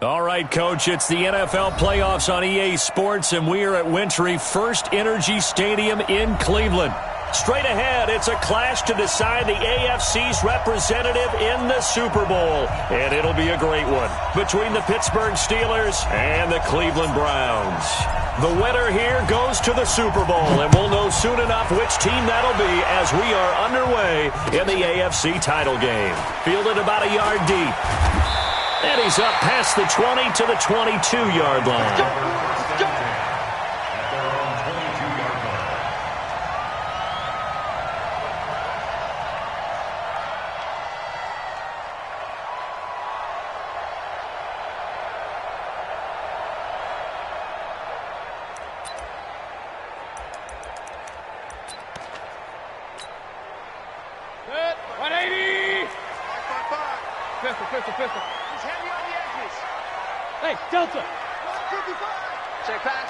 All right, Coach, it's the NFL playoffs on EA Sports, and we are at Wintry First Energy Stadium in Cleveland. Straight ahead, it's a clash to decide the AFC's representative in the Super Bowl, and it'll be a great one between the Pittsburgh Steelers and the Cleveland Browns. The winner here goes to the Super Bowl, and we'll know soon enough which team that'll be as we are underway in the AFC title game. Fielded about a yard deep. And he's up past the 20 to the 22-yard line. Let's go. Good. 180. Pistol. He's heavy on the edges. Hey, Delta. 155. Check back.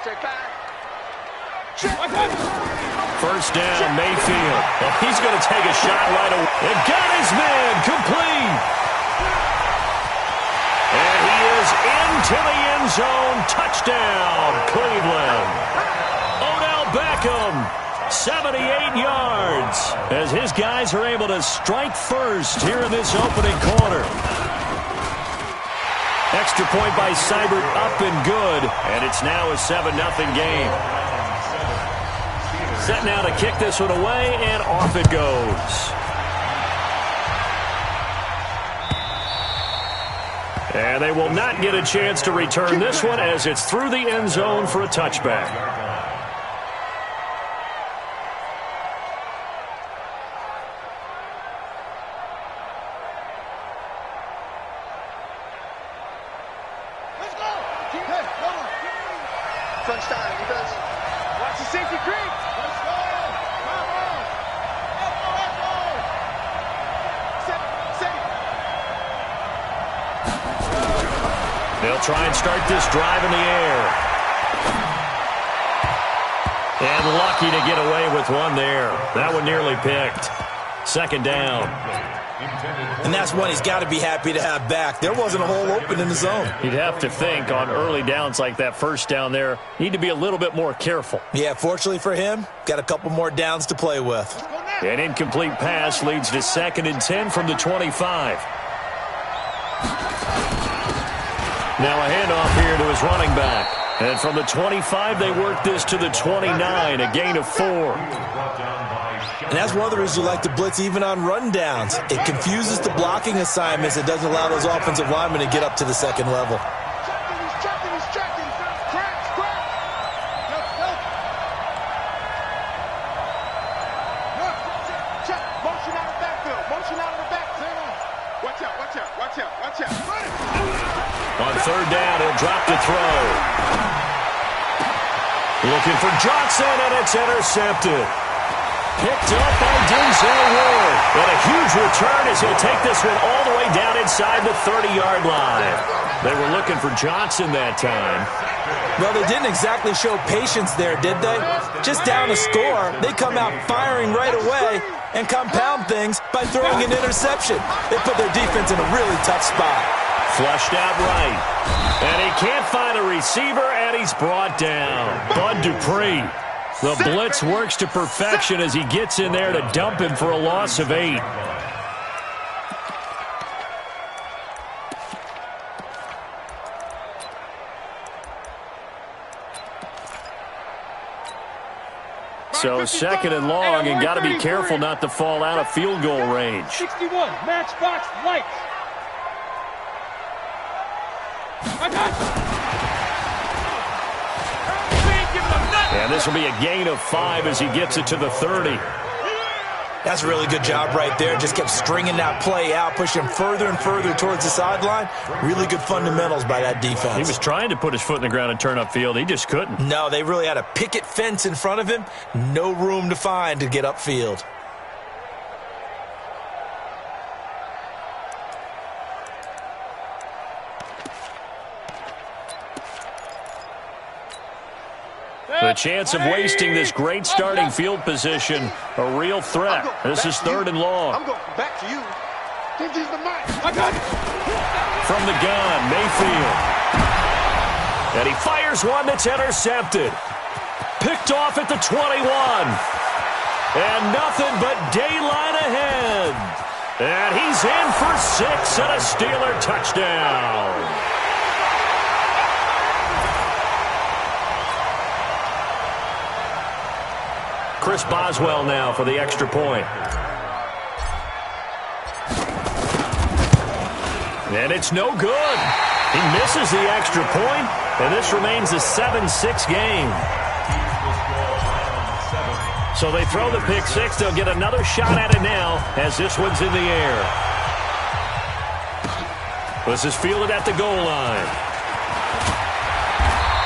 First down, Mayfield. And he's going to take a shot right away. And got his man complete. And he is into the end zone. Touchdown, Cleveland. Odell Beckham, 78 yards. As his guys are able to strike first here in this opening quarter. Extra point by Seibert, up and good. And it's now a 7-0 game. Set now to kick this one away, and off it goes. And they will not get a chance to return this one as it's through the end zone for a touchback. Crunch time, defense. Watch the safety creep. Let's go. Come on. Safe. They'll try and start this drive in the air. And lucky to get away with one there. That one nearly picked. Second down. And that's one he's got to be happy to have back. There wasn't a hole open in the zone. You'd have to think on early downs like that first down there, need to be a little bit more careful. Yeah, fortunately for him, got a couple more downs to play with. An incomplete pass leads to 2nd and 10 from the 25. Now a handoff here to his running back. And from the 25, they work this to the 29, a gain of 4. And that's one of the reasons you like to blitz even on rundowns. It confuses the blocking assignments. It doesn't allow those offensive linemen to get up to the second level. He's checking. Crack. Check. Motion out of the backfield. Watch out. On third down, he'll drop to throw. Looking for Johnson, and it's intercepted. Picked up by Denzel Ward. And a huge return as he'll take this one all the way down inside the 30-yard line. They were looking for Johnson that time. Well, they didn't exactly show patience there, did they? Just down a score, they come out firing right away and compound things by throwing an interception. They put their defense in a really tough spot. Flushed out right. And he can't find a receiver, and he's brought down. Bud Dupree. The blitz works to perfection as he gets in there to dump him for a loss of 8. So 2nd and long, and got to be careful not to fall out of field goal range. 61, matchbox lights. And this will be a gain of 5 as he gets it to the 30. That's a really good job right there. Just kept stringing that play out, pushing further and further towards the sideline. Really good fundamentals by that defense. He was trying to put his foot in the ground and turn upfield. He just couldn't. No, they really had a picket fence in front of him. No room to find to get upfield. The chance of wasting this great starting field position, a real threat. This is 3rd and long. I'm going back to you. This is the mic. From the gun, Mayfield. And he fires one that's intercepted. Picked off at the 21. And nothing but daylight ahead. And he's in for 6 and a Steeler touchdown. Chris Boswell now for the extra point. And it's no good. He misses the extra point, and this remains a 7-6 game. So they throw the pick six. They'll get another shot at it now as this one's in the air. This is fielded at the goal line.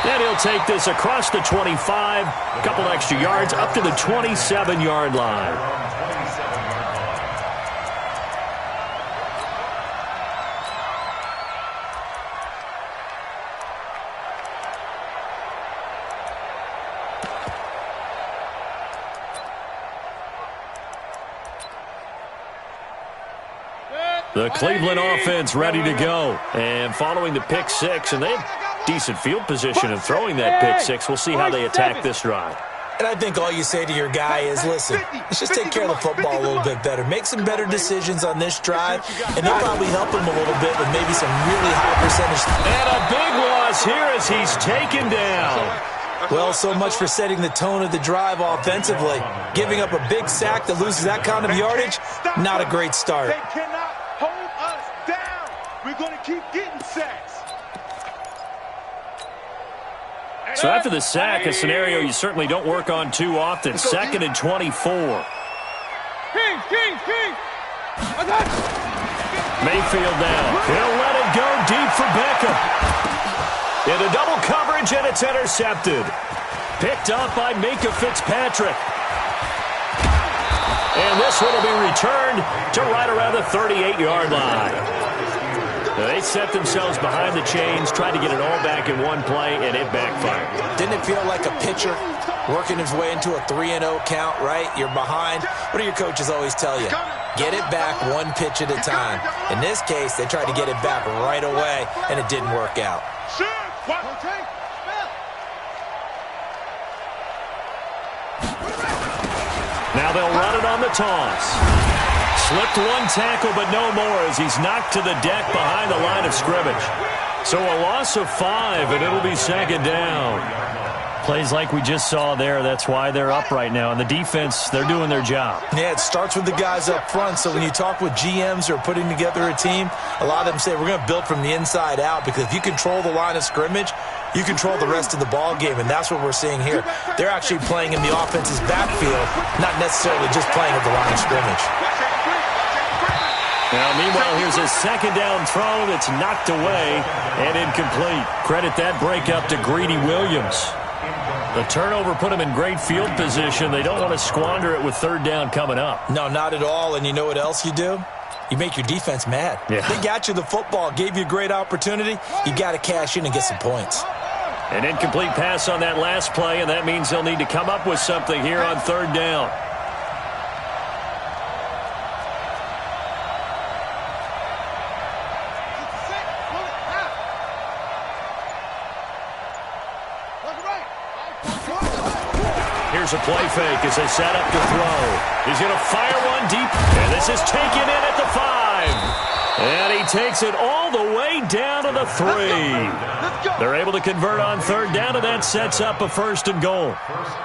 And he'll take this across the 25, a couple extra yards up to the 27-yard line. The Cleveland offense ready to go. And following the pick six, and they have decent field position in throwing that pick six. We'll see how they attack this drive. And I think all you say to your guy is, listen, let's just take care of the football a little bit better. Make some better decisions on this drive, and they'll probably help him a little bit with maybe some really high percentage. And a big loss here as he's taken down. Well, so much for setting the tone of the drive offensively. Giving up a big sack that loses that kind of yardage, not a great start. They cannot hold us down. We're going to keep getting sacks. So after the sack, a scenario you certainly don't work on too often. 2nd and 24. Mayfield down. He'll let it go deep for Beckham. Into double coverage, and it's intercepted. Picked up by Minka Fitzpatrick. And this one will be returned to right around the 38-yard line. They set themselves behind the chains, tried to get it all back in one play, and it backfired. Didn't it feel like a pitcher working his way into a 3-0 count, right? You're behind. What do your coaches always tell you? Get it back one pitch at a time. In this case, they tried to get it back right away, and it didn't work out. Now they'll run it on the toss. Slipped one tackle, but no more as he's knocked to the deck behind the line of scrimmage. So a loss of 5, and it'll be 2nd down. Plays like we just saw there, that's why they're up right now. And the defense, they're doing their job. Yeah, it starts with the guys up front. So when you talk with GMs who are putting together a team, a lot of them say we're going to build from the inside out, because if you control the line of scrimmage, you control the rest of the ball game, and that's what we're seeing here. They're actually playing in the offense's backfield, not necessarily just playing at the line of scrimmage. Now, meanwhile, here's a 2nd down throw that's knocked away and incomplete. Credit that breakup to Greedy Williams. The turnover put them in great field position. They don't want to squander it with 3rd down coming up. No, not at all. And you know what else you do? You make your defense mad. Yeah. They got you the football, gave you a great opportunity. You got to cash in and get some points. An incomplete pass on that last play, and that means they'll need to come up with something here on 3rd down. Here's a play fake as they set up to throw. He's going to fire one deep, and this is taken in at the 5. And he takes it all the way down to the 3. They're able to convert on 3rd down, and that sets up a 1st and goal.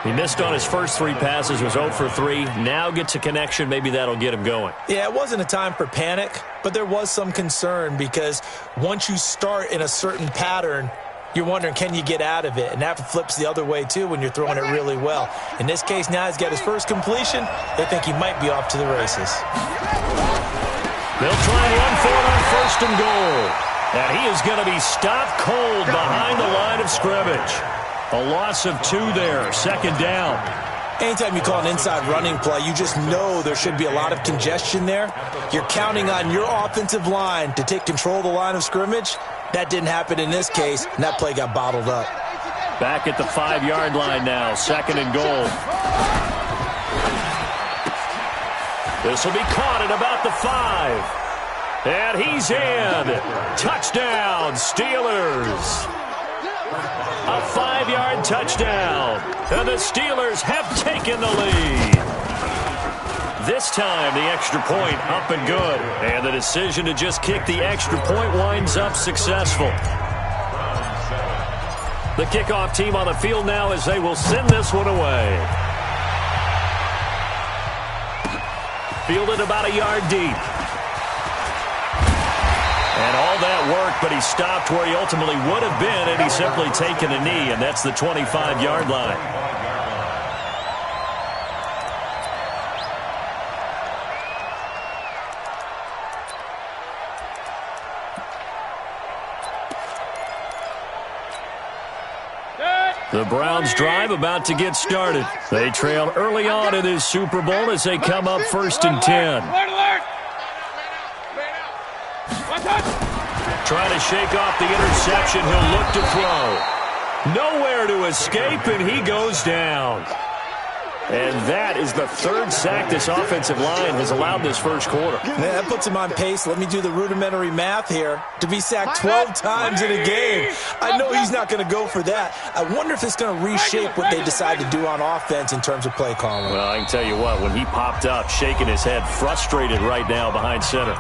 He missed on his first 3 passes, was 0 for 3. Now gets a connection. Maybe that'll get him going. Yeah, it wasn't a time for panic, but there was some concern, because once you start in a certain pattern, you're wondering, can you get out of it? And that flips the other way, too, when you're throwing it really well. In this case, now he's got his first completion. They think he might be off to the races. They'll try and run for it on 1st and goal. And he is going to be stopped cold behind the line of scrimmage. A loss of 2 there, 2nd down. Anytime you call an inside running play, you just know there should be a lot of congestion there. You're counting on your offensive line to take control of the line of scrimmage. That didn't happen in this case, and that play got bottled up. Back at the 5-yard line now, 2nd and goal. This will be caught at about the 5. And he's in. Touchdown, Steelers. A 5-yard touchdown. And the Steelers have taken the lead. This time, the extra point up and good. And the decision to just kick the extra point winds up successful. The kickoff team on the field now as they will send this one away. Fielded about a yard deep. And all that work, but he stopped where he ultimately would have been, and he's simply taken a knee, and that's the 25-yard line. The Browns drive about to get started. They trail early on in this Super Bowl as they come up 1st and 10. Trying to shake off the interception. He'll look to throw. Nowhere to escape, and he goes down. And that is the 3rd sack this offensive line has allowed this first quarter. Man, that puts him on pace. Let me do the rudimentary math here. To be sacked 12 times in a game. I know he's not going to go for that. I wonder if it's going to reshape what they decide to do on offense in terms of play calling. Well, I can tell you what, when he popped up, shaking his head, frustrated right now behind center.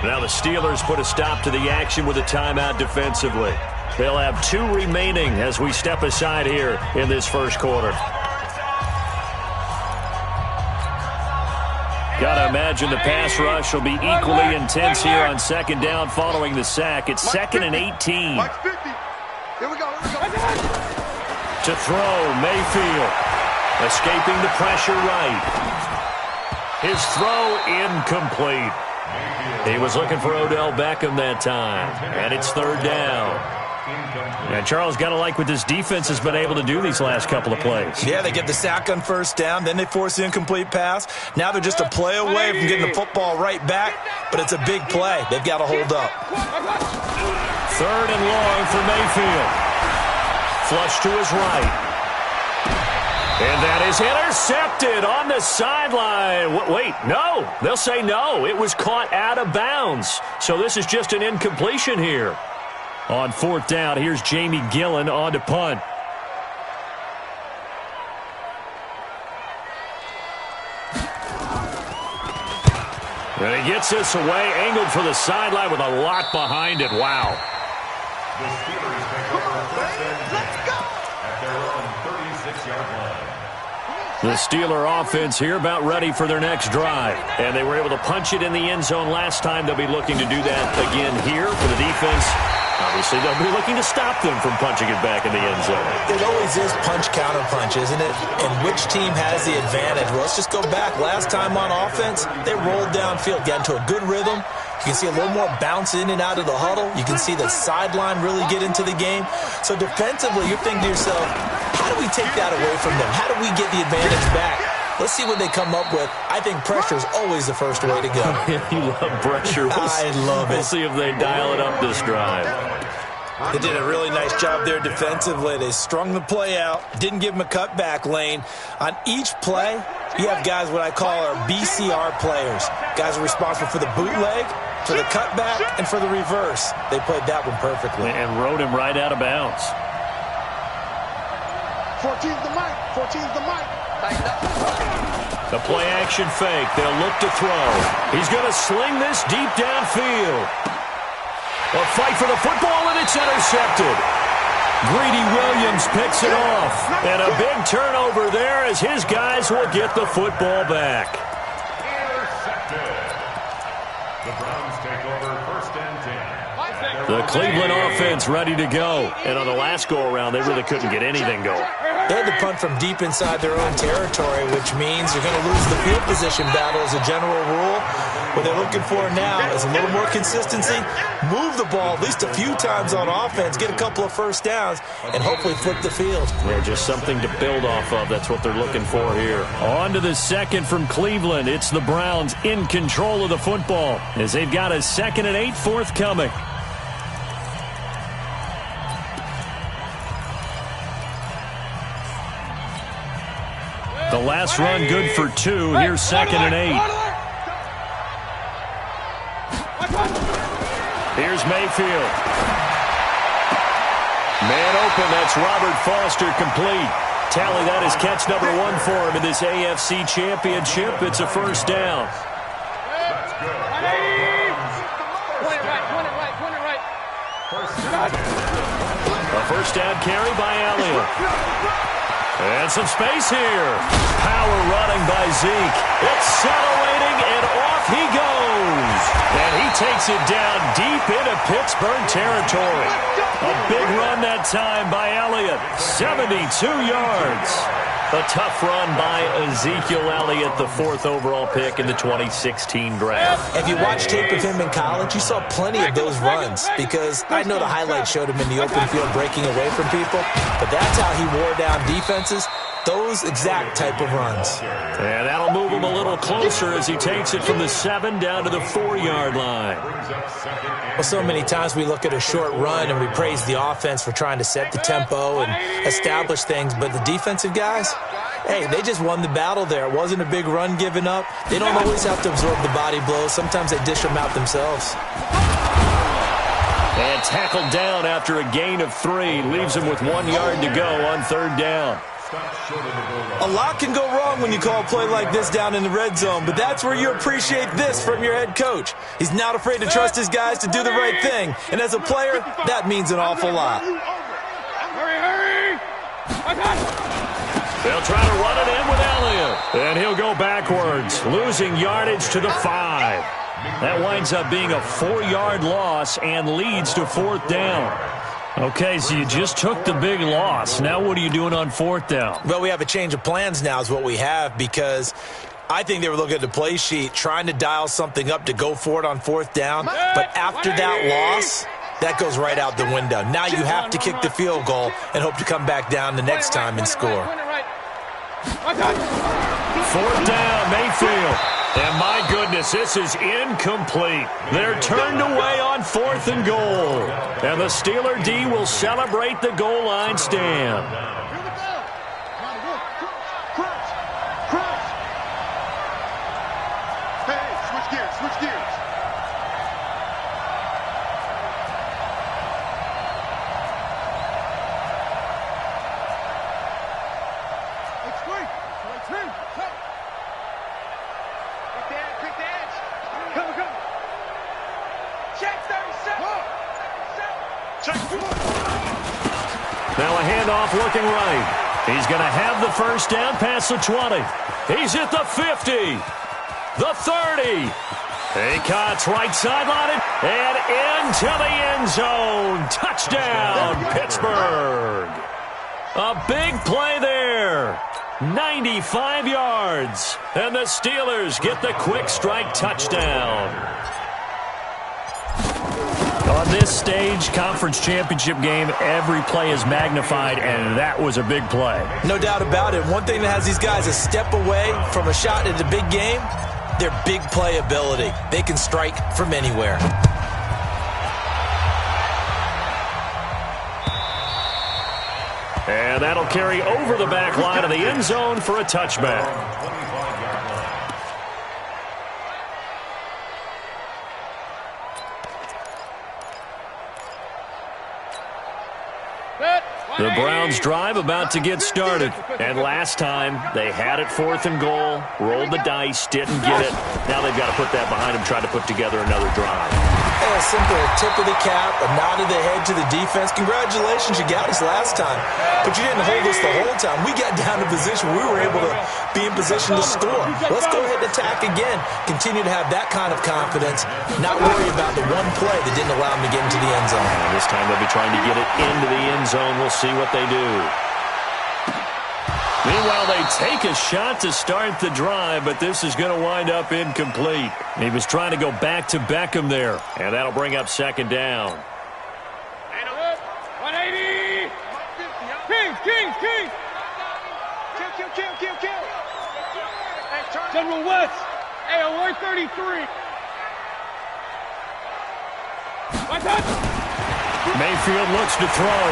Now the Steelers put a stop to the action with a timeout defensively. They'll have 2 remaining as we step aside here in this first quarter. Got to imagine the pass rush will be equally intense here on 2nd down following the sack. It's 2nd and 18. Here we go. To throw, Mayfield. Escaping the pressure right. His throw incomplete. He was looking for Odell Beckham that time. And it's 3rd down. And Charles, got to like what this defense has been able to do these last couple of plays. Yeah, they get the sack on 1st down, then they force the incomplete pass. Now they're just a play away from getting the football right back, but it's a big play. They've got to hold up. 3rd and long for Mayfield. Flush to his right. And that is intercepted on the sideline. Wait, no. They'll say no. It was caught out of bounds. So this is just an incompletion here. On 4th down, here's Jamie Gillen on to punt. And he gets this away, angled for the sideline with a lot behind it. Wow. The Steelers take over 1st and 10 at their own 36-yard line. The Steeler offense here about ready for their next drive. And they were able to punch it in the end zone last time. They'll be looking to do that again here for the defense. Obviously, they'll be looking to stop them from punching it back in the end zone. It always is punch-counter-punch, isn't it? And which team has the advantage? Well, let's just go back. Last time on offense, they rolled downfield, got into a good rhythm. You can see a little more bounce in and out of the huddle. You can see the sideline really get into the game. So defensively, you're thinking to yourself, how do we take that away from them? How do we get the advantage back? Let's see what they come up with. I think pressure is always the first way to go. You love pressure. I love it. We'll see if they dial it up this drive. They did a really nice job there defensively. They strung the play out, didn't give them a cutback lane. On each play, you have guys what I call our BCR players. Guys are responsible for the bootleg, for the cutback, and for the reverse. They played that one perfectly. And rode him right out of bounds. 14's the mic. 14's the mic. The play action fake. They'll look to throw. He's going to sling this deep downfield. A fight for the football, and it's intercepted. Greedy Williams picks it off. And a big turnover there as his guys will get the football back. Intercepted. The Browns take over 1st and 10. The Cleveland offense ready to go. And on the last go-around, they really couldn't get anything going. They had to punt from deep inside their own territory, which means you're going to lose the field position battle as a general rule. What they're looking for now is a little more consistency, move the ball at least a few times on offense, get a couple of 1st downs, and hopefully flip the field. Yeah, just something to build off of. That's what they're looking for here. On to the second from Cleveland. It's the Browns in control of the football as they've got a 2nd and 8 forthcoming. The last run good for 2. Here's 2nd and 8. Here's Mayfield. Man open, that's Robert Foster complete. Tally, that is catch number 1 for him in this AFC Championship. It's a first down. A first down carry by Elliott. And some space here. Power running by Zeke. Accelerating, and off he goes. And he takes it down deep into Pittsburgh territory. A big run that time by Elliott. 72 yards. A tough run by Ezekiel Elliott, the 4th overall pick in the 2016 draft. If you watch tape of him in college, you saw plenty of those runs, because I know the highlights showed him in the open field breaking away from people, but that's how he wore down defenses, those exact type of runs. And that'll move him a little closer as he takes it from the 7 down to the 4-yard line. Well, so many times we look at a short run and we praise the offense for trying to set the tempo and establish things, but the defensive guys, hey, they just won the battle there. It wasn't a big run given up. They don't always have to absorb the body blows. Sometimes they dish them out themselves. And tackled down after a gain of 3. Leaves him with 1 yard to go on 3rd down. A lot can go wrong when you call a play like this down in the red zone, but that's where you appreciate this from your head coach. He's not afraid to trust his guys to do the right thing, and as a player, that means an awful lot. Hurry! They'll try to run it in with Elliott, and he'll go backwards, losing yardage to the 5. That winds up being a 4-yard loss and leads to 4th down. Okay, so you just took the big loss. Now what are you doing on 4th down? Well, we have a change of plans now is what we have, because I think they were looking at the play sheet, trying to dial something up to go for it on 4th down. But after that loss, that goes right out the window. Now you have to kick the field goal and hope to come back down the next time and score. 4th down, Mayfield. And my goodness, this is incomplete. They're turned away on 4th and goal. And the Steeler D will celebrate the goal line stand. Switch gears. Now a handoff looking right. He's going to have the first down past the 20. He's at the 50. The 30. He cuts right sideline and into the end zone. Touchdown, Pittsburgh. A big play there. 95 yards. And the Steelers get the quick strike touchdown. On this stage, conference championship game, every play is magnified, and that was a big play. No doubt about it. One thing that has these guys a step away from a shot at a big game, their big play ability. They can strike from anywhere. And that'll carry over the back line of the end zone for a touchback. The Browns drive about to get started. And last time, they had it 4th and goal, rolled the dice, didn't get it. Now they've got to put that behind them, try to put together another drive. A simple tip of the cap, a nod of the head to the defense. Congratulations, you got us last time. But you didn't hold us the whole time. We got down to position. We were able to be in position to score. Let's go ahead and attack again. Continue to have that kind of confidence. Not worry about the one play that didn't allow them to get into the end zone. And this time they'll be trying to get it into the end zone. We'll see what they do. Meanwhile, they take a shot to start the drive, but this is going to wind up incomplete. He was trying to go back to Beckham there, and that'll bring up 2nd down. 180! King! Kill! General West, AOR 33. Mayfield looks to throw.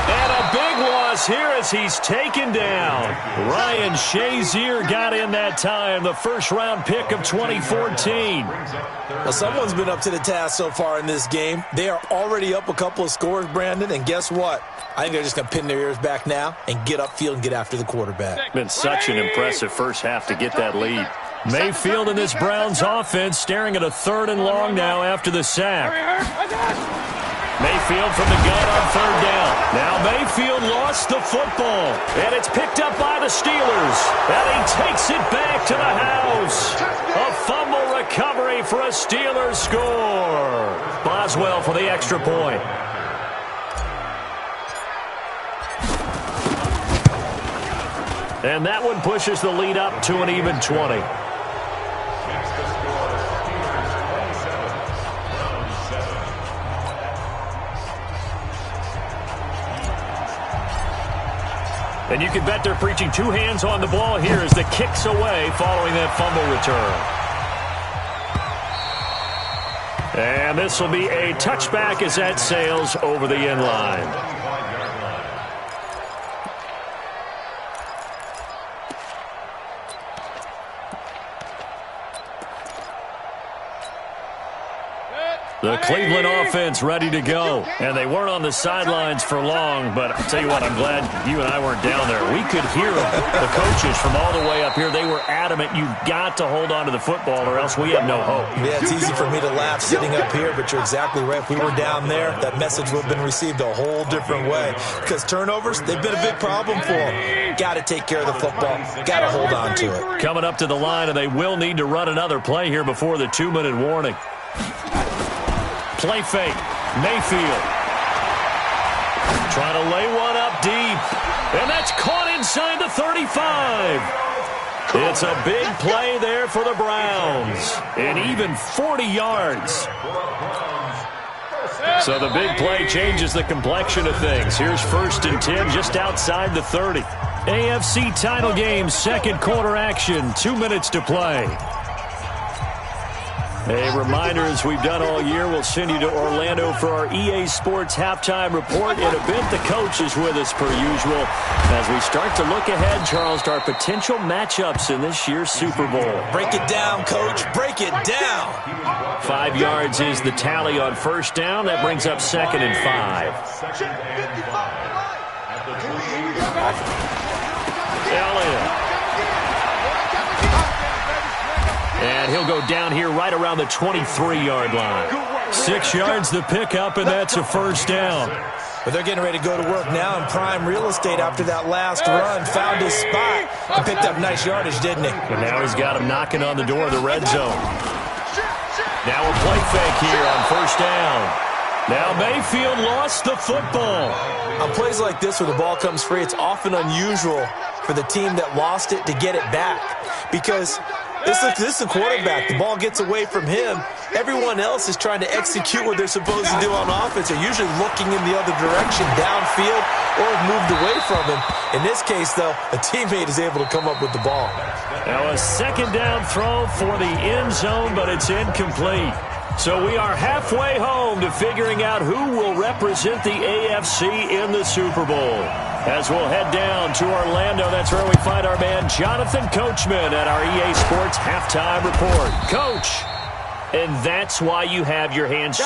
And a big one loss here as he's taken down. Ryan Shazier got in that time, the first-round pick of 2014. Well, someone's been up to the task so far in this game. They are already up a couple of scores, Brandon, and guess what? I think they're just going to pin their ears back now and get upfield and get after the quarterback. Been such an impressive first half to get that lead. Mayfield and this Browns offense staring at a 3rd and long now after the sack. Mayfield from the gun on 3rd down. Now Mayfield lost the football, and it's picked up by the Steelers. And he takes it back to the house. A fumble recovery for a Steelers score. Boswell for the extra point. And that one pushes the lead up to an even 20. And you can bet they're preaching 2 hands on the ball here as the kick's away following that fumble return. And this will be a touchback as that sails over the end line. The Cleveland offense ready to go. And they weren't on the sidelines for long, but I'll tell you what, I'm glad you and I weren't down there. We could hear them. The coaches from all the way up here, they were adamant, you've got to hold on to the football or else we have no hope. Yeah, it's easy for me to laugh sitting up here, but you're exactly right. If we were down there, that message would have been received a whole different way. Because turnovers, they've been a big problem for them. Got to take care of the football. Got to hold on to it. Coming up to the line, and they will need to run another play here before the 2-minute warning. Play fake. Mayfield. Trying to lay one up deep. And that's caught inside the 35. It's a big play there for the Browns. And even 40 yards. So the big play changes the complexion of things. Here's 1st and 10 just outside the 30. AFC title game, 2nd quarter action. 2 minutes to play. A reminder, as we've done all year, we'll send you to Orlando for our EA Sports halftime report. In a bit, the coach is with us per usual. As we start to look ahead, Charles, to our potential matchups in this year's Super Bowl. Break it down, Coach. Break it down. 5 yards is the tally on 1st down. That brings up 2nd and 5. Elliott. And he'll go down here right around the 23-yard line. 6 yards the pickup, and that's a 1st down. But they're getting ready to go to work now in prime real estate after that last run. Found his spot and picked up nice yardage, didn't he? And now he's got him knocking on the door of the red zone. Now a play fake here on 1st down. Now Mayfield lost the football. On plays like this where the ball comes free, it's often unusual for the team that lost it to get it back. Because this is a quarterback. The ball gets away from him. Everyone else is trying to execute what they're supposed to do on offense. They're usually looking in the other direction, downfield, or have moved away from him. In this case, though, a teammate is able to come up with the ball. Now a 2nd down throw for the end zone, but it's incomplete. So we are halfway home to figuring out who will represent the AFC in the Super Bowl. As we'll head down to Orlando, that's where we find our man Jonathan Coachman at our EA Sports halftime report. Coach, and that's why you have your hands.